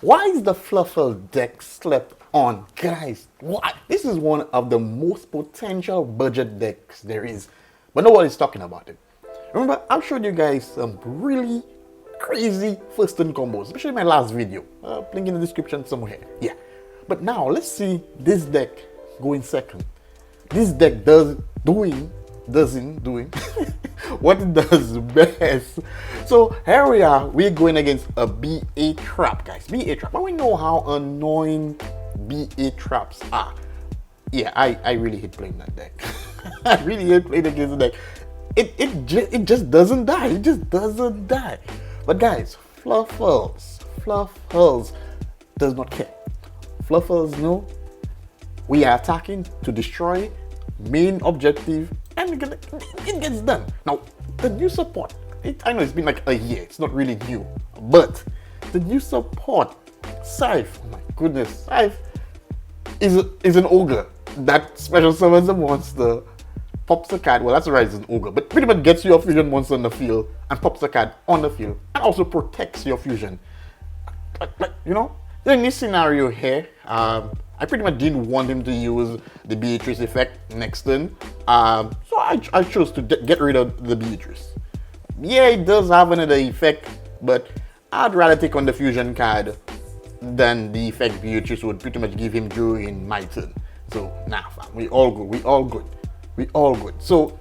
Why is the Fluffal deck slept on? Guys, what? This is one of the most potential budget decks there is, but nobody's talking about it. Remember, I've showed you guys some really crazy first turn combos, especially in my last video. Link in the description somewhere. Yeah. But now let's see this deck going second. This deck doesn't doing what it does best. So here we are, we're going against a BA trap, guys. BA trap. And we know how annoying BA traps are. Yeah, I really hate playing that deck. I really hate playing against the deck. It just doesn't die. It just doesn't die. But guys, Fluffals does not care. Fluffals know we are attacking to destroy main objective, and it gets done. Now, the new support, I know it's been like a year, it's not really new, but the new support, Scythe, oh my goodness, Scythe is an ogre that special summons a monster, pops a card, well that's right, it's an ogre, but pretty much gets your fusion monster on the field and pops a card on the field and also protects your fusion. You know, in this scenario here, I pretty much didn't want him to use the Beatrice effect next turn, so I chose to get rid of the Beatrice. Yeah, it does have another effect, but I'd rather take on the fusion card than the effect Beatrice would pretty much give him during my turn. So nah, fam, we all good. So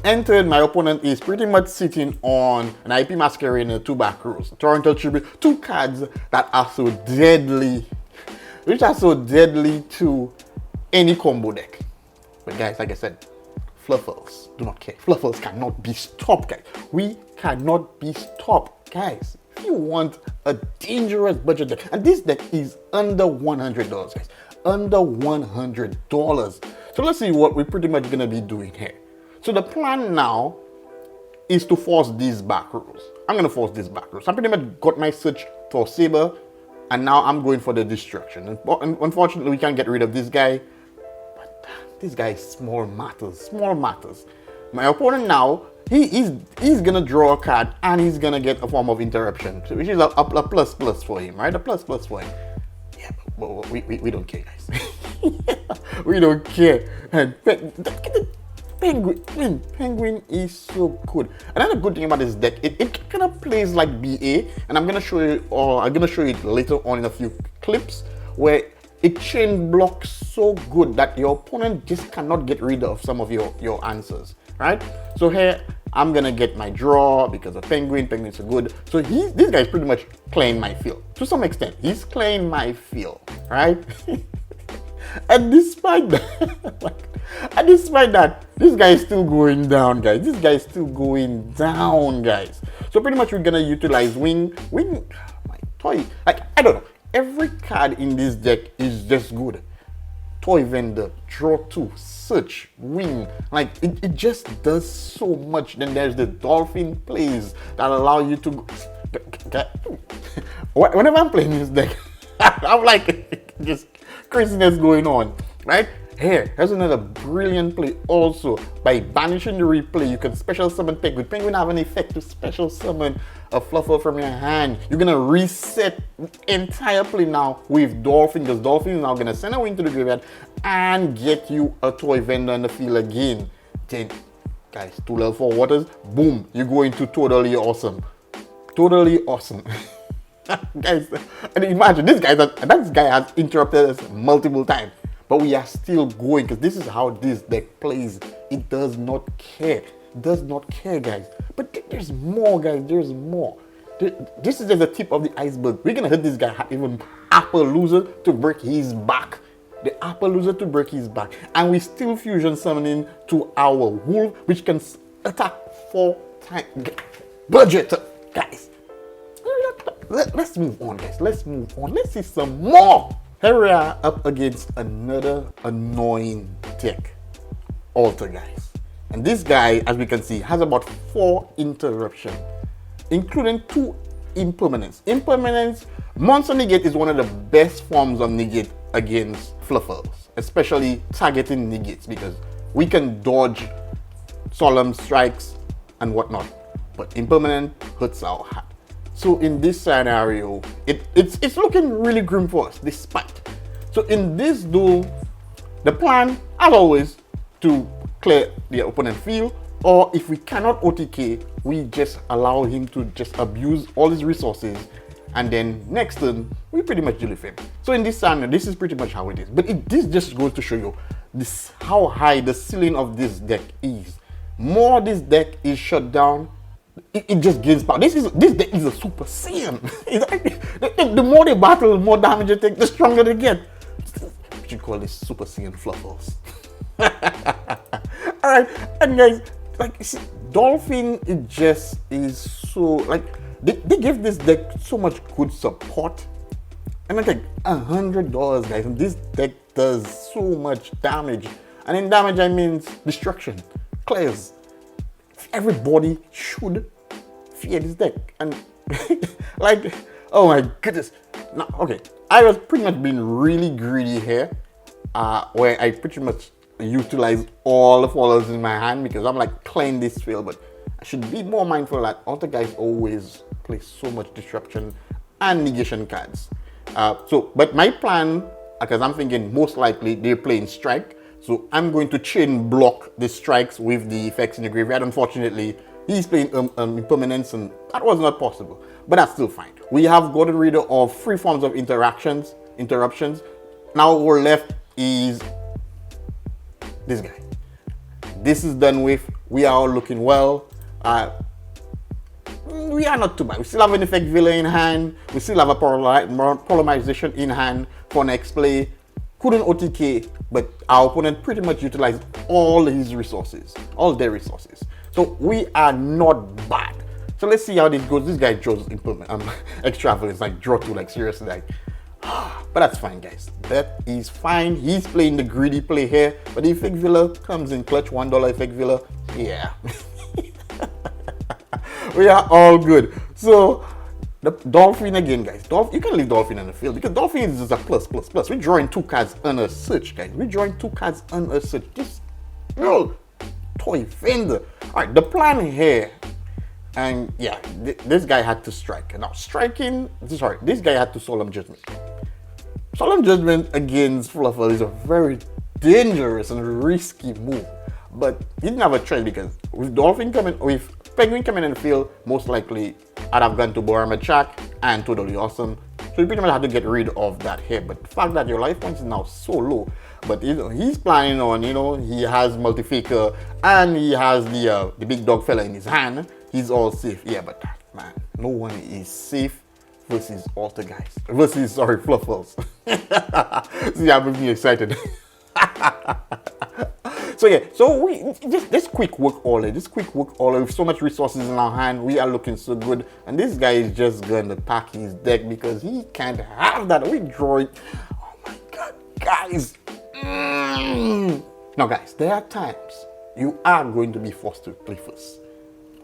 entered, my opponent is pretty much sitting on an IP Masquerade and 2 back rows. Toronto Tribute, 2 cards that are so deadly, which are so deadly to any combo deck. But guys, like I said, Fluffals do not care. Fluffals cannot be stopped, guys. We cannot be stopped, guys. If you want a dangerous budget deck, and this deck is under $100, guys, under $100. So let's see what we're pretty much gonna be doing here. So the plan now is to force these back rows. I'm gonna force these back rows. I pretty much got my search for Saber, and now I'm going for the destruction. And unfortunately, we can't get rid of this guy, but this guy is small matters. My opponent now, he's gonna draw a card and he's gonna get a form of interruption, which is a plus for him, right? A plus for him. Yeah, but we don't care, guys. We don't care. And Penguin is so good. Another good thing about this deck, it kind of plays like BA, and I'm gonna show you, or I'm gonna show you later on in a few clips, where it chain blocks so good that your opponent just cannot get rid of some of your answers, right? So here I'm gonna get my draw because of Penguin. Penguin's so good. So this guy's pretty much playing my field to some extent. He's playing my field, right? And despite that, this guy is still going down, guys. This guy is still going down, guys. So pretty much we're gonna utilize wing, my toy. Like, I don't know. Every card in this deck is just good. Toy vendor, draw 2, search, wing. Like, it just does so much. Then there's the dolphin plays that allow you to whenever I'm playing this deck, I'm like just craziness going on, right? Here's another brilliant play also. By banishing the replay, you can special summon Penguin. Penguin have an effect to special summon a Fluffal from your hand. You're gonna reset the entire play now with Dolphin, because Dolphin is now gonna send a wing to the graveyard and get you a toy vendor on the field again. Then, guys, 2 level 4 waters, boom, you go into totally awesome. Totally awesome. Guys, and imagine this guy has interrupted us multiple times, but we are still going because this is how this deck plays. It does not care. It does not care, guys. But there's more, guys. There's more. This is just the tip of the iceberg. We're gonna hit this guy even upper loser to break his back. The upper loser to break his back, and we still fusion summoning to our wolf, which can attack 4 times. Budget, guys. Let's move on, guys. Let's move on. Let's see some more. Here we are up against another annoying deck, Alter, guys. And this guy, as we can see, has about 4 interruptions, including 2 impermanence. Impermanence, Monster Negate is one of the best forms of negate against Fluffals, especially targeting negates, because we can dodge solemn strikes and whatnot, but impermanent hurts our heart. So in this scenario, it's looking really grim for us, despite. So in this duel, the plan, as always, to clear the opponent field, or if we cannot OTK, we just allow him to just abuse all his resources, and then next turn, we pretty much deal with him. So in this scenario, this is pretty much how it is. But this just goes to show you this how high the ceiling of this deck is. More this deck is shut down, it just gains power. This deck is a Super Saiyan. The more they battle, the more damage they take, the stronger they get. We should call this Super Saiyan Fluffals. Alright, and guys, like, see, Dolphin, it just is so, like, they give this deck so much good support. And it's like $100, guys, and this deck does so much damage. And in damage, I mean destruction, clears. Everybody should fear this deck. And like, oh my goodness. Now, okay, I was pretty much being really greedy here, where I pretty much utilize all the followers in my hand because I'm like playing this field, but I should be more mindful that other guys always play so much disruption and negation cards. But my plan, because I'm thinking most likely they're playing strike, so I'm going to chain block the strikes with the effects in the graveyard. Unfortunately, he's playing impermanence, and that was not possible, but that's still fine. We have gotten rid of 3 forms of interruptions. Now we're left is this guy. This is done with. We are all looking well. We are not too bad. We still have an effect villa in hand. We still have a polymerization in hand for next play. Couldn't OTK, but our opponent pretty much utilized all his resources, all their resources. So we are not bad. So let's see how this goes. This guy draws extra villains, like draw 2, like seriously, like. But that's fine, guys. That is fine. He's playing the greedy play here, but the effect villa comes in clutch. $1 effect villa. Yeah. We are all good. So the Dolphin again, guys. You can leave Dolphin in the field because Dolphin is just a plus. We're drawing 2 cards on a search, guys. We're drawing 2 cards on a search. Just toy vendor. All right, the plan here, and yeah, this guy had to strike. Now this guy had to Solemn Judgment. Solemn Judgment against Fluffal is a very dangerous and risky move, but he didn't have a choice because with Penguin coming in the field, most likely I'd have gone to Boramachak and Totally Awesome. So you pretty much had to get rid of that here. But the fact that your life points is now so low, but he's planning on, he has Multi-Faker and he has the big dog fella in his hand. He's all safe. Yeah, but man, no one is safe versus Alter guys. Fluffals. So yeah, makes me excited. So yeah, so we this quick work order, with so much resources in our hand, we are looking so good. And this guy is just going to pack his deck because he can't have that. We draw it. Oh my god, guys. Now guys, there are times you are going to be forced to play first.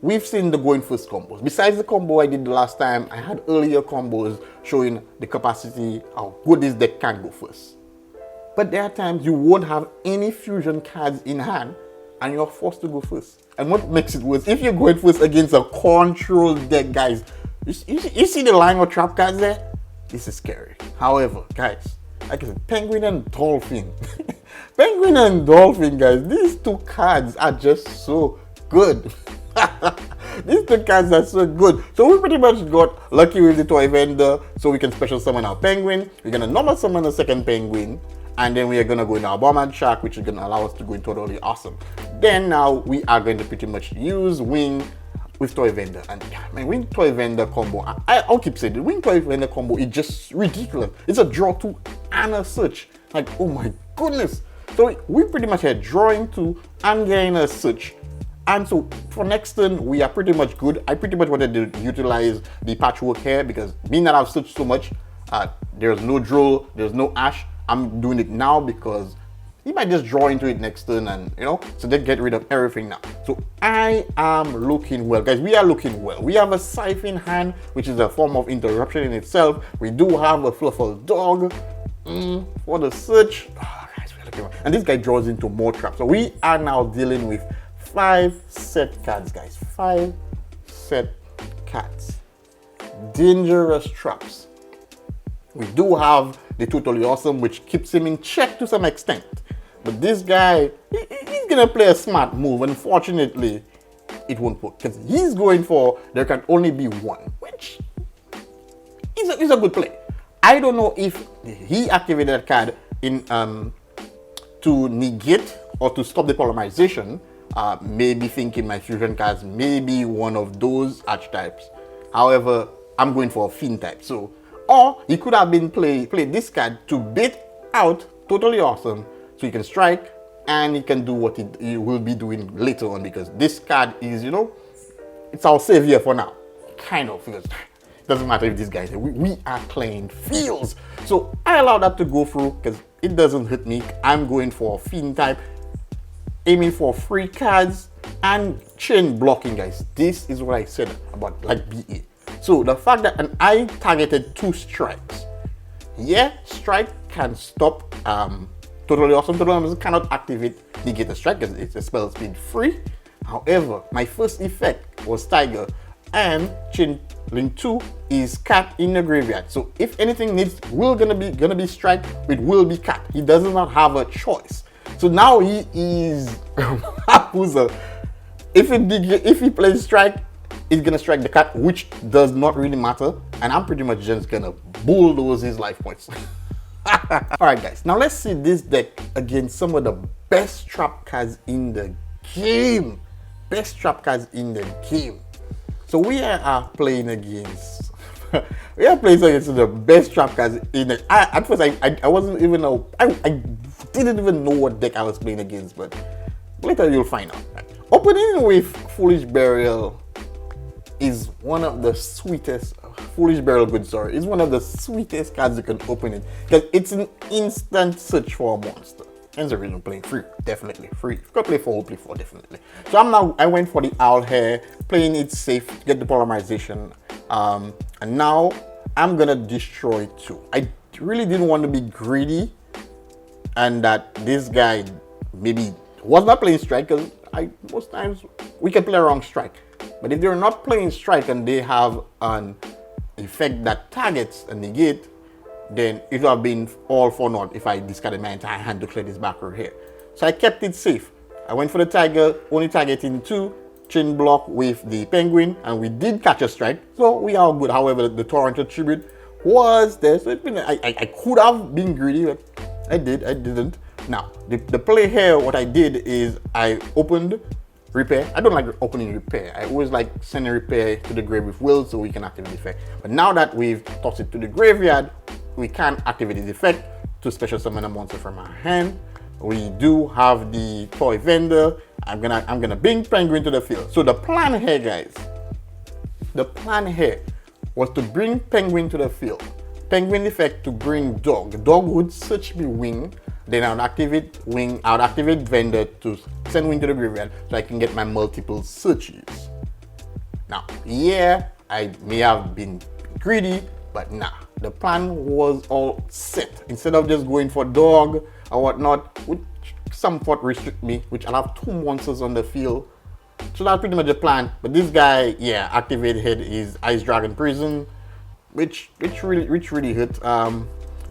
We've seen the going first combos. Besides the combo I did the last time, I had earlier combos showing the capacity, how good this deck can go first. But there are times you won't have any fusion cards in hand and you're forced to go first. And what makes it worse, if you're going first against a control deck, guys, you see the line of trap cards there? This is scary. However, guys, like I said, Penguin and Dolphin. Penguin and Dolphin, guys, these 2 cards are just so good. These 2 cards are so good. So we pretty much got lucky with the toy vendor, so we can special summon our Penguin. We're gonna normal summon a second Penguin, and then we are gonna go in our Bomb Shark, which is gonna allow us to go in Totally Awesome. Then now we are going to pretty much use Wing with Toy Vendor. And man, Wing Toy Vendor combo, I'll keep saying it. Wing Toy Vendor combo is just ridiculous. It's a draw 2 and a search. Like, oh my goodness. So we pretty much had drawing 2 and getting a search. And so for next turn, we are pretty much good. I pretty much wanted to utilize the patchwork here because being that I've searched so much, there's no Droll, there's no Ash. I'm doing it now because he might just draw into it next turn and, so they get rid of everything now. So I am looking well, guys. We are looking well. We have a Scythe in hand, which is a form of interruption in itself. We do have a Fluffal dog for the search. Oh, guys, we are looking well. And this guy draws into more traps. So we are now dealing with 5 set cards, guys. 5 set cards. dangerous traps. We do have the Totally Awesome, which keeps him in check to some extent. But this guy, he's gonna play a smart move. Unfortunately, it won't work because he's going for there can only be one, which is a good play. I don't know if he activated that card in to negate or to stop the polymerization. Maybe thinking my fusion cards may be one of those archetypes. However, I'm going for a fiend type. So, or he could have been played this card to bait out Totally Awesome, so he can strike and he can do what he will be doing later on, because this card is, you know, it's our savior for now, kind of, because it doesn't matter if this guy is we are playing fields. So I allow that to go through because it doesn't hit me. I'm going for a fiend type, aiming for free cards and chain blocking, guys. This is what I said about like BA. So the fact that I targeted 2 strikes, yeah, strike can stop Totally Awesome. Totally Awesome cannot activate negate a strike because it's a spell speed free. However, my first effect was Tiger, and Chain Link 2 is Cat in the graveyard. So if anything needs gonna be strike, it will be Cat. He does not have a choice. So now he is if he plays strike, he's gonna strike the Cat, which does not really matter, and I'm pretty much just gonna bulldoze his life points. Alright guys, now let's see this deck against some of the best trap cards in the game. Best trap cards in the game. So we are playing against the best trap cards in the at first I wasn't even know I didn't even know what deck I was playing against, but later you'll find out. Opening with Foolish Burial is one of the sweetest. Foolish Burial, good sorry, is one of the sweetest cards you can open it because it's an instant search for a monster. Hence the reason I'm playing free, definitely free. If you can play 4, play 4 definitely. So I went for the Owl Hair, playing it safe to get the polymerization, and now I'm gonna destroy 2. I really didn't want to be greedy, and that this guy maybe was not playing strike because most times we can play around strike. But if they're not playing strike and they have an effect that targets a negate, then it would have been all for naught if I discarded my entire hand to clear this back row here. So I kept it safe. I went for the Tiger, only targeting 2, chain block with the Penguin, and we did catch a strike, so we are good. However, the Torrential Tribute was there, so I could have been greedy, but I didn't. Now, the play here, what I did is I opened Repair. I don't like opening Repair. I always like sending Repair to the grave with Will so we can activate the effect. But now that we've tossed it to the graveyard, we can activate the effect to special summon a monster from our hand. We do have the Toy Vendor. I'm gonna bring Penguin to the field. So the plan here, guys, the plan here was to bring Penguin to the field. Penguin effect to bring Dog. Dog would search me Wing. Then I would activate Wing. I would activate Vendor to send Wing to the graveyard so I can get my multiple searches. Now, yeah, I may have been greedy, but nah. The plan was all set. Instead of just going for Dog or whatnot, which somewhat restrict me, which I'll have 2 monsters on the field. So that's pretty much the plan. But this guy, yeah, activated his Ice Dragon Prison, which really hurt.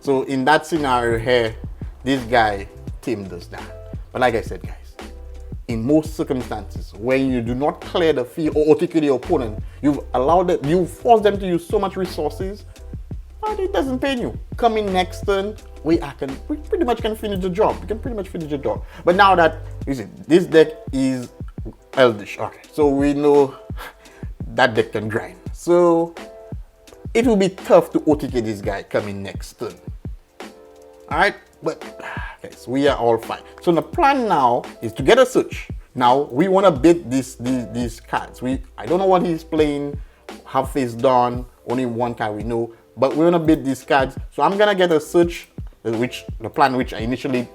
So in that scenario here, this guy tamed us down. But like I said, guys, in most circumstances, when you do not clear the field or OTK the opponent, you force them to use so much resources, but it doesn't pain you. Coming next turn, we pretty much can finish the job. We can pretty much finish the job. But now that, you see, this deck is Eldish. Okay, so we know that deck can grind. So it will be tough to OTK this guy coming next turn. Alright, but guys, we are all fine. So the plan now is to get a search. Now we want to bait these cards. I don't know what he's playing. Half face done, only 1 card we know, but we want to bait these cards. So I'm gonna get a search, the plan which I initially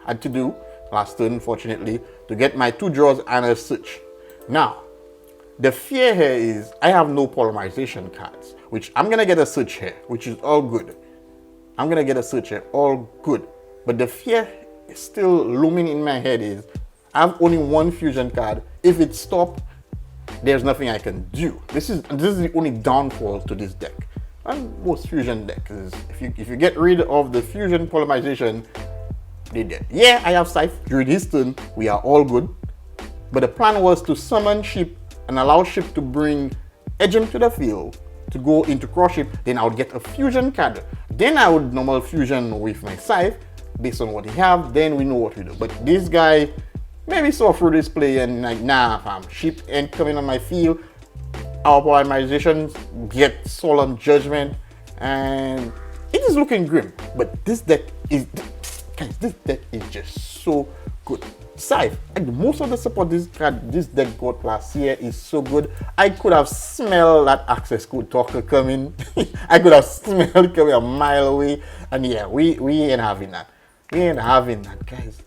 had to do last turn, unfortunately, to get my 2 draws and a search. Now, the fear here is I have no polymerization cards, which I'm gonna get a search here, which is all good. I'm gonna get a search here, all good. But the fear is still looming in my head is I have only 1 fusion card. If it stops, there's nothing I can do. This is the only downfall to this deck. And most fusion decks is if you get rid of the fusion polymerization, they dead. Yeah, I have Scythe during his turn. We are all good. But the plan was to summon ship and allow ship to bring Edgem to the field to go into cross ship. Then I would get a fusion card. Then I would normal fusion with my Scythe based on what he have. Then we know what we do. But this guy maybe saw through this play and like, nah, fam, ship ain't coming on my field. Our polymerizations get solemn judgment, and it is looking grim. But this deck is, guys, this deck is just so good. Scythe, and most of the support this deck got last year is so good. I could have smelled that access code talker coming. I could have smelled it coming a mile away. And yeah, we ain't having that. We ain't having that, guys.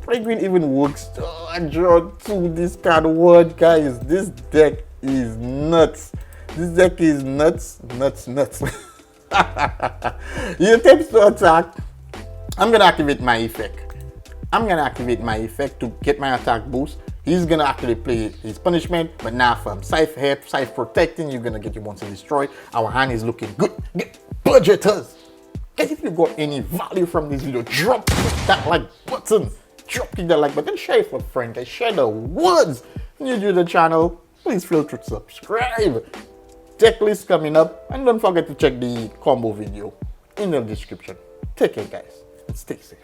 Play green even works. Oh, I draw 2 discard 1, guys. This deck is nuts. This deck is nuts. He attempts to attack. I'm gonna activate my effect. To get my attack boost. He's gonna actually play his punishment, but now from Scythe help, Scythe protecting, you're gonna get your monster destroyed. Our hand is looking good. Budgeters! Guys, if you got any value from this video, drop that like button. Drop that like button, share it with friends, guys. Share the words. New to the channel, please feel free to subscribe. Deck list coming up, and don't forget to check the combo video in the description. Take care, guys, and stay safe.